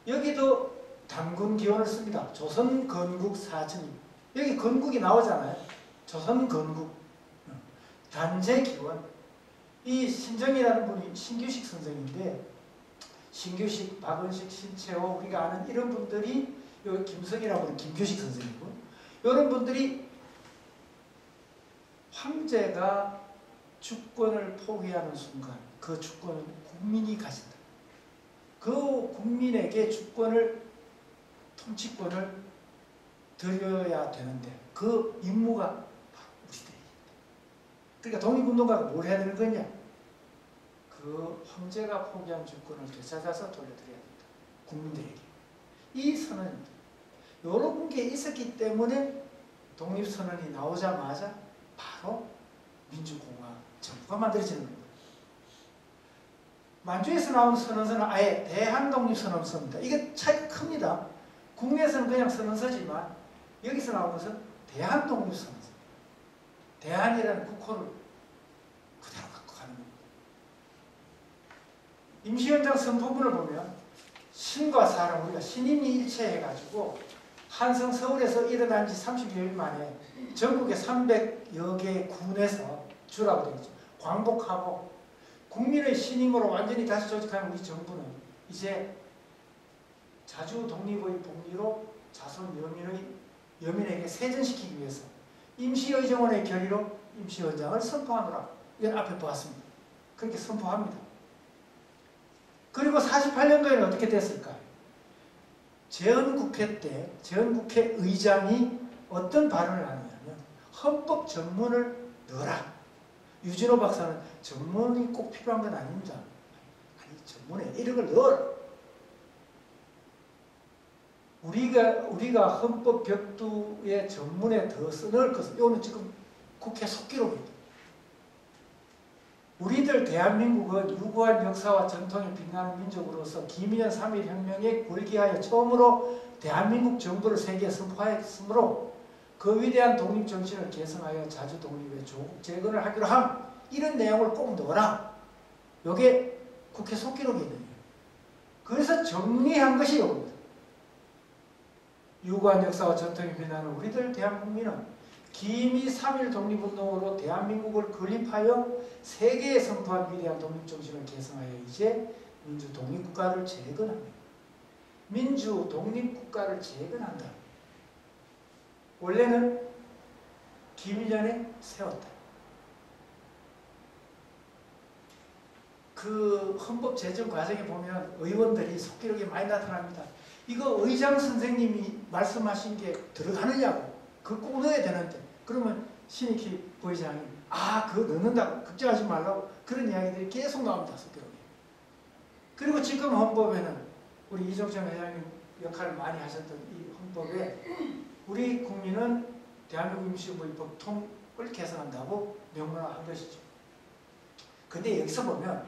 여기도 단군기원을 씁니다. 조선 건국 사천입. 여기 건국이 나오잖아요. 조선 건국. 단죄기원. 이 신정이라는 분이 신규식 선생인데 신규식, 박은식, 신채호 우리가 아는 이런 분들이 여기 김석이라고 하는 김규식 선생이고 이런 분들이 황제가 주권을 포기하는 순간 그 주권은 국민이 가진다. 그 국민에게 통치권을 드려야 되는데 그 임무가 바로 우리들입니다. 그러니까 독립운동가가 뭘 해야 되는 거냐? 그 황제가 포기한 주권을 되찾아서 돌려드려야 된다. 국민들에게. 이 선언입니다. 이런 게 있었기 때문에 독립선언이 나오자마자 바로 민주공화 정부가 만들어지는 겁니다. 만주에서 나온 선언서는 아예 대한독립선언서입니다. 이게 차이가 큽니다. 국내에서는 그냥 선언서지만 여기서 나온 것은 대한독립선언서. 대한이라는 국호를 그대로 갖고 가는 겁니다. 임시연장 선포문을 보면 신과 사랑, 우리가 신임이 일체해가지고 한성 서울에서 일어난 지 30여일 만에 전국의 300여 개 군에서 주라고 되어 있죠. 광복하고 국민의 신임으로 완전히 다시 조직하는 우리 정부는 이제 자주 독립의 복리로 자손 여민에게 세전시키기 위해서 임시의정원의 결의로 임시원장을 선포하노라. 이건 앞에 보았습니다. 그렇게 선포합니다. 그리고 48년도에는 어떻게 됐을까요? 재헌국회 때 재헌국회 의장이 어떤 발언을 하느냐면 헌법 전문을 넣어라. 유진호 박사는 전문이 꼭 필요한 건 아닙니다. 아니, 전문에 이런 걸 넣어라. 우리가 헌법 벽두의 전문에 더 써넣을 것은, 이거는 지금 국회 속기록입니다. 우리들 대한민국은 유구한 역사와 전통에 빛나는 민족으로서 김일현 3.1 혁명에 굴기하여 처음으로 대한민국 정부를 세계에 선포하였으므로 그 위대한 독립정신을 계승하여 자주 독립의 조국 재건을 하기로 함. 이런 내용을 꼭 넣어라. 이게 국회 속기록에 있는 거예요. 그래서 정리한 것이 이겁니다. 유구한 역사와 전통에 빛나는 우리들 대한국민은 기미 3.1 독립운동으로 대한민국을 건립하여 세계에 선포한 위대한 독립정신을 계승하여 이제 민주 독립국가를 재건합니다. 민주 독립국가를 재건한다. 원래는 김일현에 세웠다. 그 헌법 제정 과정에 보면 의원들이 속기록에 많이 나타납니다. 이거 의장 선생님이 말씀하신 게 들어가느냐고. 그거 꼭 넣어야 되는데. 그러면 신익희 부회장이 그거 넣는다고 걱정하지 말라고 그런 이야기들이 계속 나옵니다. 속기록에. 그리고 지금 헌법에는 우리 이종찬 회장님 역할을 많이 하셨던 이 헌법에 우리 국민은 대한민국 임시정부의 법통을 개선한다고 명문화한 것이죠. 근데 여기서 보면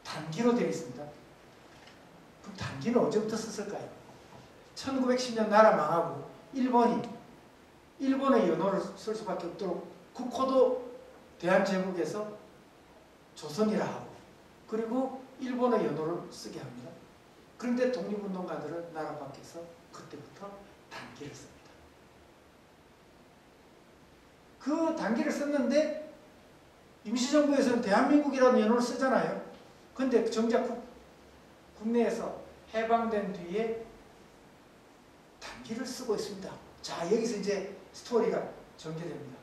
단기로 되어 있습니다. 그럼 단기는 언제부터 썼을까요? 1910년 나라 망하고 일본의 연호를 쓸 수밖에 없도록 국호도 대한제국에서 조선이라 하고 그리고 일본의 연호를 쓰게 합니다. 그런데 독립운동가들은 나라 밖에서 그때부터 단기를 씁니다. 그 단기를 썼는데 임시정부에서는 대한민국이라는 연호를 쓰잖아요. 근데 정작 국내에서 해방된 뒤에 단기를 쓰고 있습니다. 자, 여기서 이제 스토리가 전개됩니다.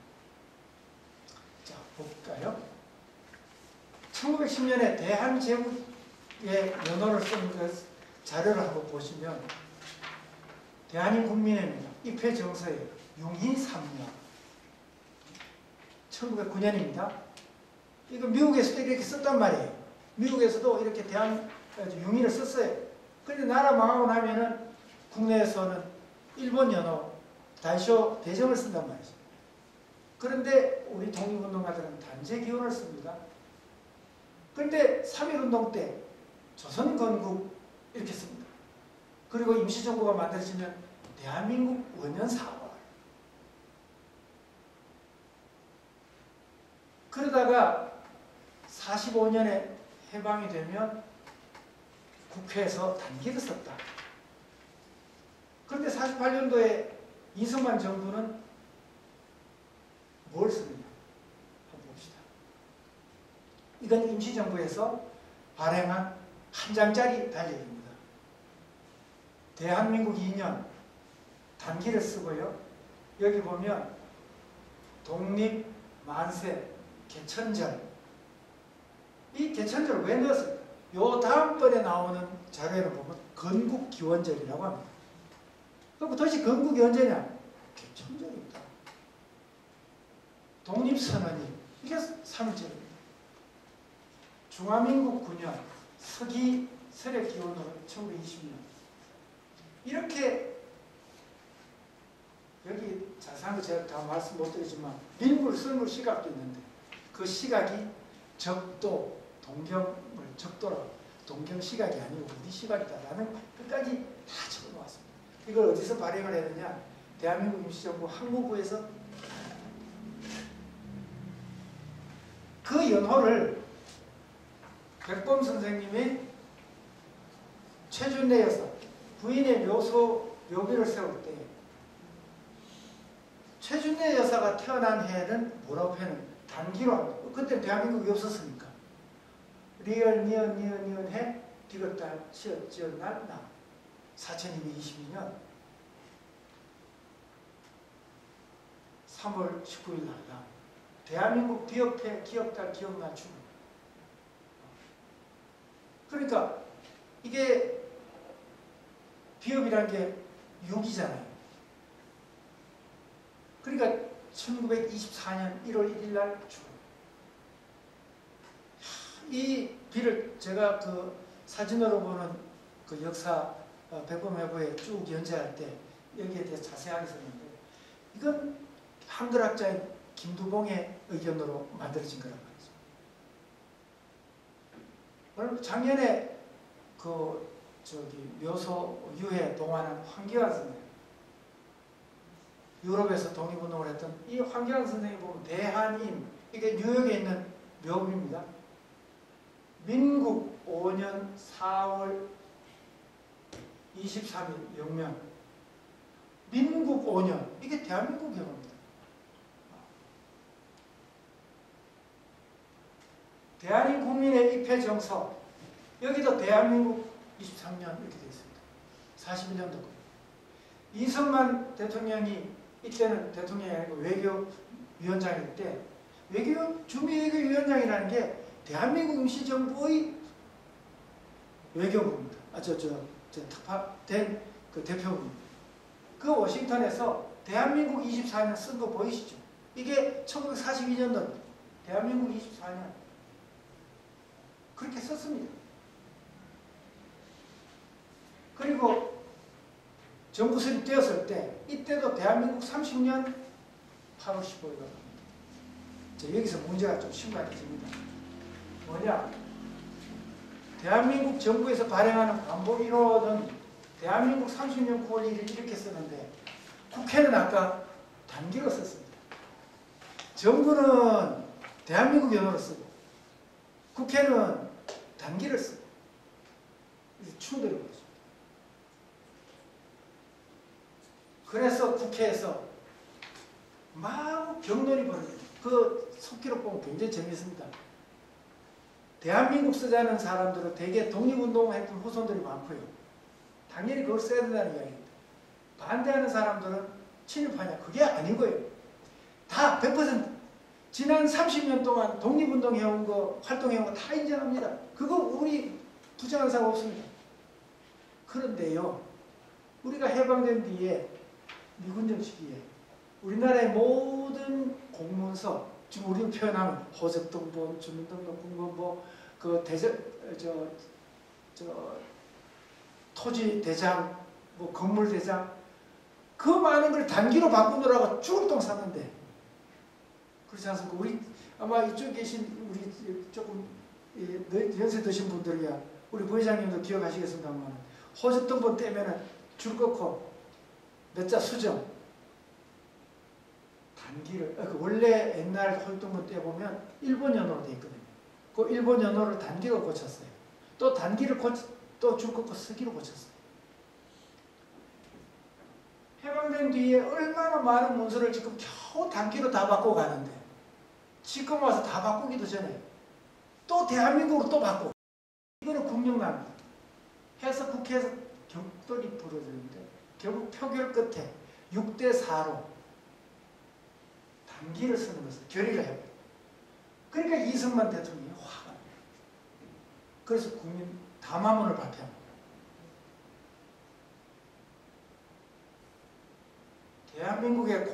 자, 볼까요? 1910년에 대한제국의 연호를 쓴 그 자료를 한번 보시면 대한민국민입니다. 입회정서에 융희삼년 1909년입니다. 이거 미국에서도 이렇게 썼단 말이에요. 미국에서도 이렇게 융희를 썼어요. 그런데 나라 망하고 나면은 국내에서는 일본 연호 다이쇼 대정을 쓴단 말이죠. 그런데 우리 독립운동가들은 단제기원을 씁니다. 그런데 3.1운동 때 조선건국 이렇게 씁니다. 그리고 임시정부가 만들어지면 대한민국 원년사월. 그러다가 45년에 해방이 되면 국회에서 단기를 썼다. 그런데 48년도에 이승만 정부는 뭘 쓰느냐 한번 봅시다. 이건 임시정부에서 발행한 한 장짜리 달력입니다. 대한민국 2년 단기를 쓰고요. 여기 보면 독립, 만세, 개천절. 이 개천절을 왜 넣었을까? 요 다음번에 나오는 자료를 보면 건국기원절이라고 합니다. 그럼 도대체 건국이 언제냐? 개천절입니다. 독립선언이 이게 3일절입니다. 중화민국 9년 서기 세력기원으로 1920년 이렇게 여기 자세한 거 제가 다 말씀 못 드리지만 밀물, 썰물 시각도 있는데 그 시각이 적도, 동경물, 적도라고 동경 시각이 아니고 우리 시각이다라는 끝까지 다 적어놓았습니다. 이걸 어디서 발행을 했느냐? 대한민국 임시정부 항무부에서 그 연호를 백범 선생님이 최준내 여사 부인의 묘비를 세울 때 최준내 여사가 태어난 해는 뭐라고 표현을 단기로 합니다. 그때 대한민국이 없었으니까 리얼 니은 해 디귿달 시옷 지읒 날 나 4222년 3월 19일 날이다. 대한민국 기억해 기억달 기억맞춤. 그러니까 이게 비읍이라는 게 6이잖아요. 그러니까 1924년 1월 1일 날 죽어요. 이 비를 제가 그 사진으로 보는 그 역사 백범회고에 쭉 연재할 때 여기에 대해서 자세하게 썼는데 이건 한글학자인 김두봉의 의견으로 만들어진 거란 말이죠. 작년에 그 묘소 유해 동화는 황교안 선생님, 유럽에서 독립운동을 했던 이 황교안 선생님 보면 대한임, 이게 뉴욕에 있는 묘비입니다. 민국 5년 4월 23일 영명. 민국 5년, 이게 대한민국 영어입니다. 대한민 국민의 입회 정서, 여기도 대한민국 23년 이렇게 되어 있습니다. 41년도. 이승만 대통령이 이때는 대통령이 아니고 외교위원장일 때 주미외교위원장이라는 게 대한민국 임시정부의 외교부입니다. 특파된 그 대표부입니다. 그 워싱턴에서 대한민국 24년 쓴 거 보이시죠? 이게 1942년도입니다. 대한민국 24년. 그렇게 썼습니다. 그리고 정부 수립되었을 때 이때도 대한민국 30년 8월 15일 갑니다. 여기서 문제가 좀 심각해집니다. 뭐냐? 대한민국 정부에서 발행하는 관보기로는 대한민국 30년 9월 1일 이렇게 쓰는데 국회는 아까 단기로 썼습니다. 정부는 대한민국 연호를 쓰고 국회는 단기를 쓰고 충돌이 벌어집니다. 그래서 국회에서 막 병론이 벌어집니다. 그 속기록 보면 굉장히 재미있습니다. 대한민국 쓰자는 사람들은 대개 독립운동을 했던 후손들이 많고요. 당연히 그걸 써야 된다는 이야기입니다. 반대하는 사람들은 친일파냐? 그게 아니고요. 다 100% 지난 30년 동안 독립운동 해온 거, 활동해온 거 다 인정합니다. 그거 우리 부정한 사람 없습니다. 그런데요, 우리가 해방된 뒤에 미군정 시기에 우리나라의 모든 공문서, 지금 우리는 표현하면 호적등본, 주민등록번호, 그 토지 대장, 건물 대장, 그 많은 걸 단기로 바꾸느라고 죽을 똥 쌌는데, 그렇지 않습니까? 우리 아마 이쪽에 계신 우리 조금 연세 드신 분들이야 우리 부회장님도 기억하시겠습니다만 호적등본 떼면은 줄 끊고 몇 자 수정 단기를 원래 옛날 호적등본 떼보면 일본 연호로 돼 있거든요. 그 일본 연호를 단기로 고쳤어요. 또 단기를 또 줄 끊고 서기로 고쳤어요. 해방된 뒤에 얼마나 많은 문서를 지금 겨우 단기로 다 바꾸고 가는데 지금 와서 다 바꾸기도 전에 또 대한민국으로 또 바꾸고, 이거는 국력납니다. 해서 국회에서 격돌이 벌어지는데 결국 표결 끝에 6대4로 단기를 쓰는 것을 결의를 해요. 그러니까 이승만 대통령이 화가 나요. 그래서 국민 담화문을 발표합니다. 대한민국의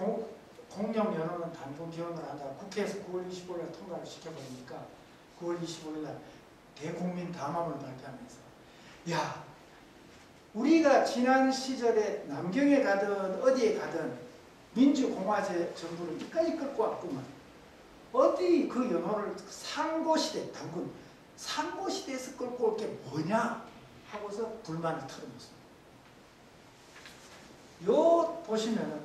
공룡연호는 단군 기원을 한다. 국회에서 9월 25일 날 통과를 시켜버리니까 9월 25일 날 대국민 담화문을 발표하면서, 야, 우리가 지난 시절에 남경에 가든 어디에 가든 민주공화제 정부를 끝까지 끌고 왔구만. 어디 그 연호를 상고시대 단군 상고시대에서 끌고 올 게 뭐냐 하고서 불만을 털어놓습니다. 요 보시면은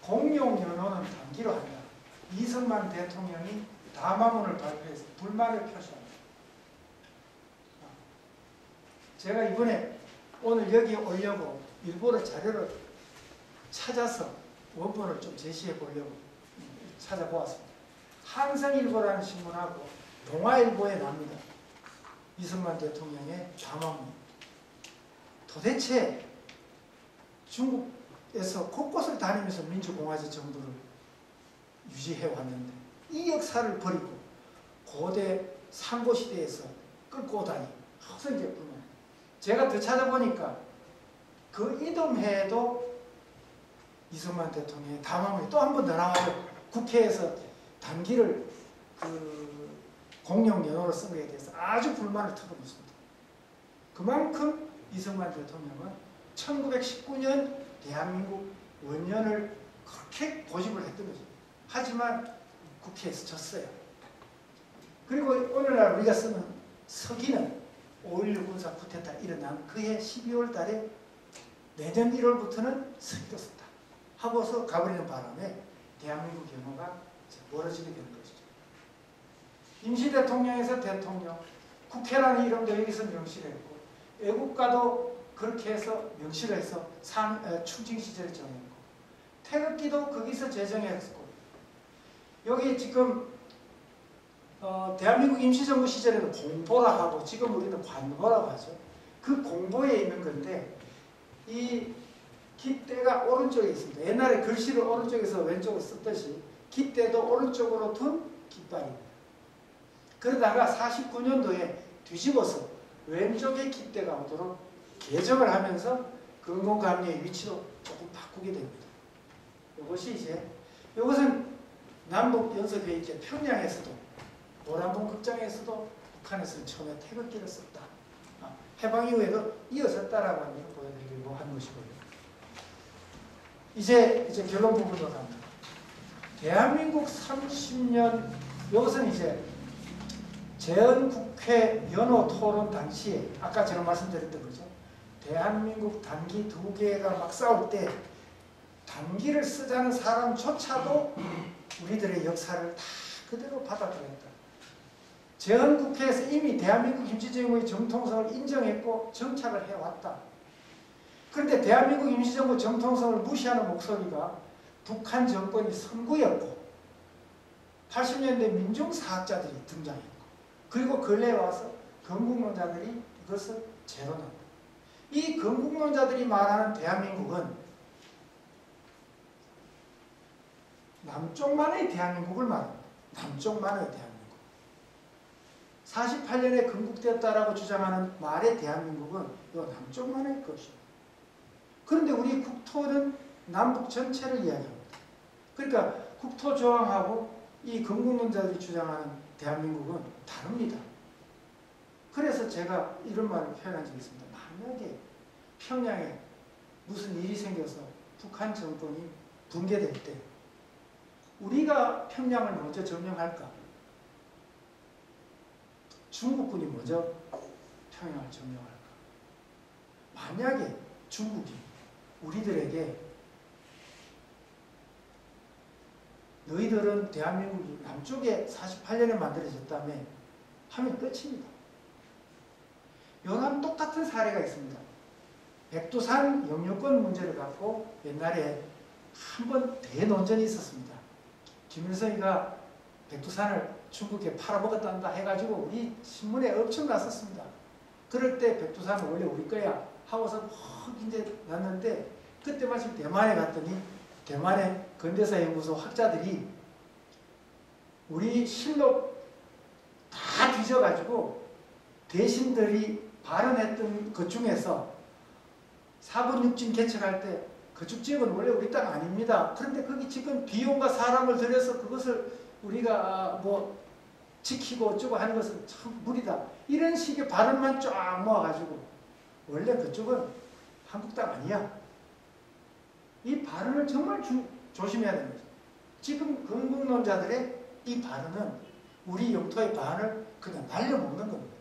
공용연호는 단기로 한다. 이승만 대통령이 담화문을 발표해서 불만을 표시합니다. 제가 이번에 오늘 여기 오려고 일부러 자료를 찾아서 원본을 좀 제시해 보려고 찾아보았습니다. 한성일보라는 신문하고 동아일보에 납니다. 이승만 대통령의 담화문. 도대체 중국에서 곳곳을 다니면서 민주공화제 정부를 유지해 왔는데 이 역사를 버리고 고대 상고시대에서 끌고 다니 항상 이제 불만. 제가 더 찾아보니까 그 이듬해에도 이승만 대통령의 담화문이 또 한 번 더 나와요. 국회에서 단기를 공용연호로 쓴 것에 대해서 아주 불만을 털어놓습니다. 그만큼 이승만 대통령은 1919년 대한민국 원년을 그렇게 고집을 했던 거죠. 하지만 국회에서 졌어요. 그리고 오늘날 우리가 쓰는 서기는 5.16 군사 쿠데타 일어난 그해 12월 달에 내년 1월부터는 서기로 썼다 하고서 가버리는 바람에 대한민국 연호가 멀어지게 되는 것이죠. 임시대통령에서 대통령, 국회라는 이름도 여기서 명시를 했고 애국가도 그렇게 해서 명시를 해서 충칭 시절에 정했고 태극기도 거기서 제정했고 여기 지금 대한민국 임시정부 시절에는 공보라 하고 지금 우리는 관보라고 하죠. 그 공보에 있는 건데 이 깃대가 오른쪽에 있습니다. 옛날에 글씨를 오른쪽에서 왼쪽으로 썼듯이 깃대도 오른쪽으로 둔 깃발입니다. 그러다가 49년도에 뒤집어서 왼쪽에 깃대가 오도록 개정을 하면서 근공감리의 위치도 조금 바꾸게 됩니다. 이것은 남북 연석회 이제 평양에서도 노란봉 극장에서도 북한에서는 처음에 태극기를 썼다. 해방 이후에도 이어졌다라고 하는 것을 보여드리려고 하는 것이고요. 이제 결론 부분으로 갑니다. 대한민국 30년 이것은 이제 재헌국회 연호 토론 당시에 아까 제가 말씀드렸던 거죠. 대한민국 단기 두 개가 막 싸울 때 단기를 쓰자는 사람조차도 우리들의 역사를 다 그대로 받아들였다. 재헌국회에서 이미 대한민국 임시정부의 정통성을 인정했고 정착을 해왔다. 그런데 대한민국 임시정부 정통성을 무시하는 목소리가 북한 정권이 선구였고 80년대 민중사학자들이 등장했고 그리고 근래에 와서 건국론자들이 이것을 재론한다. 이 건국론자들이 말하는 대한민국은 남쪽만의 대한민국을 말합니다. 남쪽만의 대한민국. 48년에 건국되었다라고 주장하는 말의 대한민국은 이 남쪽만의 것이고 그런데 우리 국토는 남북 전체를 이야기합니다. 그러니까 국토조항하고 이 건국론자들이 주장하는 대한민국은 다릅니다. 그래서 제가 이런 말을 표현한 적이 있습니다. 만약에 평양에 무슨 일이 생겨서 북한 정권이 붕괴될 때 우리가 평양을 먼저 점령할까? 중국군이 먼저 평양을 점령할까? 만약에 중국이 우리들에게 너희들은 대한민국이 남쪽에 48년에 만들어졌다며 하면 끝입니다. 이런 똑같은 사례가 있습니다. 백두산 영유권 문제를 갖고 옛날에 한번 대논전이 있었습니다. 김일성이가 백두산을 중국에 팔아먹었단다 해가지고 우리 신문에 엄청 났었습니다. 그럴 때 백두산은 원래 우리 거야 하고서 막 이제 났는데 그때 마침 대만에 갔더니 대만의 근대사연구소 학자들이 우리 실록 다 뒤져가지고 대신들이 발언했던 것 중에서 4번 6진 개척할 때 그쪽 지역은 원래 우리 땅 아닙니다. 그런데 거기 지금 비용과 사람을 들여서 그것을 우리가 뭐 지키고 어쩌고 하는 것은 참 무리다. 이런 식의 발언만 쫙 모아가지고 원래 그쪽은 한국 땅 아니야. 이 발언을 정말 조심해야 됩니다. 지금 건국론자들의 이 발언은 우리 영토의 반을 그냥 날려먹는 겁니다.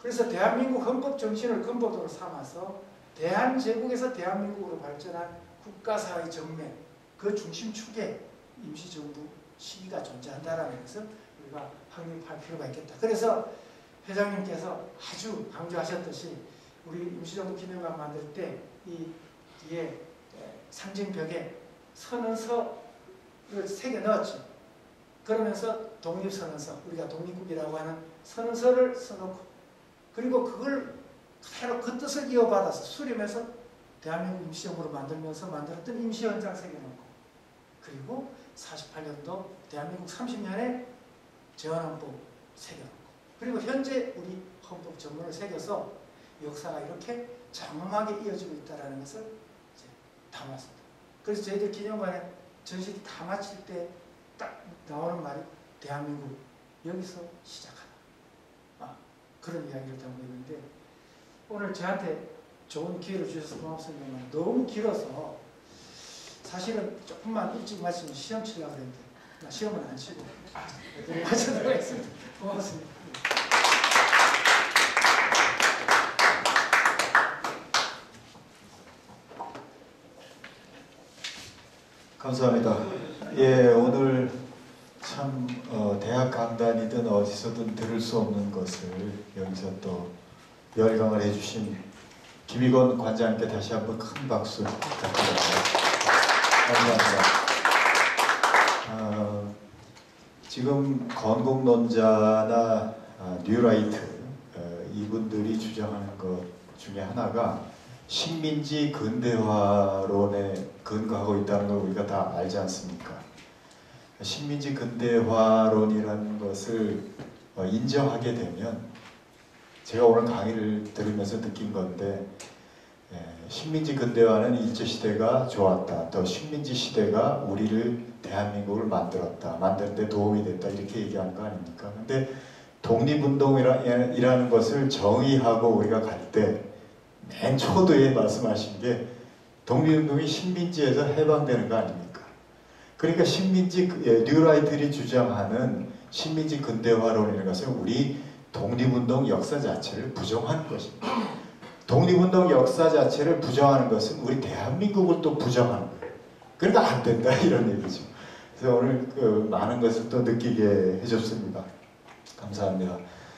그래서 대한민국 헌법 정신을 근본으로 삼아서 대한제국에서 대한민국으로 발전한 국가사회 정맥 그 중심축에 임시정부 시기가 존재한다라는 것을 우리가 확립할 필요가 있겠다. 그래서 회장님께서 아주 강조하셨듯이 우리 임시정부 기념관 만들 때 이 뒤에 상징벽에 선언서를 새겨 넣었죠. 그러면서 독립선언서, 우리가 독립국이라고 하는 선언서를 써놓고 그리고 그걸 그대로 그 뜻을 이어받아서 수렴해서 대한민국 임시정부로 만들면서 만들었던 임시헌장 새겨놓고 그리고 48년도 대한민국 30년에 재헌헌법 새겨놓고 그리고 현재 우리 헌법 전문을 새겨서 역사가 이렇게 장엄하게 이어지고 있다는 것을 이제 담았습니다. 그래서 저희들 기념관에 전시를 다 마칠 때 딱 나오는 말이 대한민국 여기서 시작하다. 그런 이야기를 담고 있는데 오늘 저한테 좋은 기회를 주셔서 고맙습니다만 너무 길어서 사실은 조금만 일찍 마치면 시험 치려고 했는데 시험은 안 치고 마치도록 하겠습니다. 고맙습니다. 감사합니다. 예, 오늘 참 대학 강단이든 어디서든 들을 수 없는 것을 여기서 또 열강을 해주신 김익원 관장님께 다시 한번 큰 박수 부탁드립니다. 감사합니다. 지금 건국론자나 뉴라이트 이분들이 주장하는 것 중에 하나가 식민지 근대화론에 근거하고 있다는 걸 우리가 다 알지 않습니까? 식민지 근대화론이라는 것을 인정하게 되면 제가 오늘 강의를 들으면서 느낀 건데 식민지 근대화는 일제시대가 좋았다. 또 식민지 시대가 우리를 대한민국을 만들었다. 만드는 데 도움이 됐다. 이렇게 얘기하는 거 아닙니까? 근데 독립운동이라는 것을 정의하고 우리가 갈 때 맨 초도에 말씀하신 게 독립운동이 식민지에서 해방되는 거 아닙니까? 그러니까 식민지 뉴라이트들이 주장하는 식민지 근대화론이라는 것은 우리 독립운동 역사 자체를 부정하는 것입니다. 독립운동 역사 자체를 부정하는 것은 우리 대한민국을 또 부정하는 거예요. 그러니까 안 된다 이런 얘기죠. 그래서 오늘 많은 것을 또 느끼게 해줬습니다. 감사합니다.